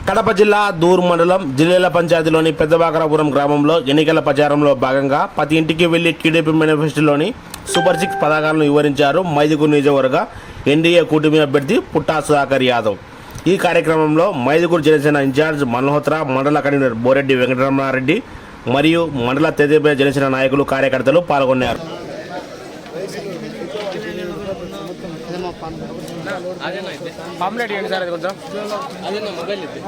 కడప జిల్లా దూర్ మండలం జిల్లేల పంచాయతీలోని పెద్దబాకరాపురం గ్రామంలో ఎన్నికల ప్రచారంలో భాగంగా ప్రతి ఇంటికి వెళ్లి టీడీపీ మేనిఫెస్టోలోని సూపర్ 6 పథకాలను వివరించారు మైదుకూరు నియోజకవర్గ ఎన్డీఏ కూటమి అభ్యర్థి పుట్టా సుధాకర్ యాదవ్. ఈ కార్యక్రమంలో మైదుకూరు జనసేన ఇన్ఛార్జ్ మల్హోత్రా, మండల కన్వీనర్ బోరెడ్డి వెంకటరమణారెడ్డి మరియు మండల తెదేపా జనసేన నాయకులు, కార్యకర్తలు పాల్గొన్నారు. పాంప్లెట్ ఇవ్వండి సార్, అది కొంచెం అదే మొబైల్ ఇది.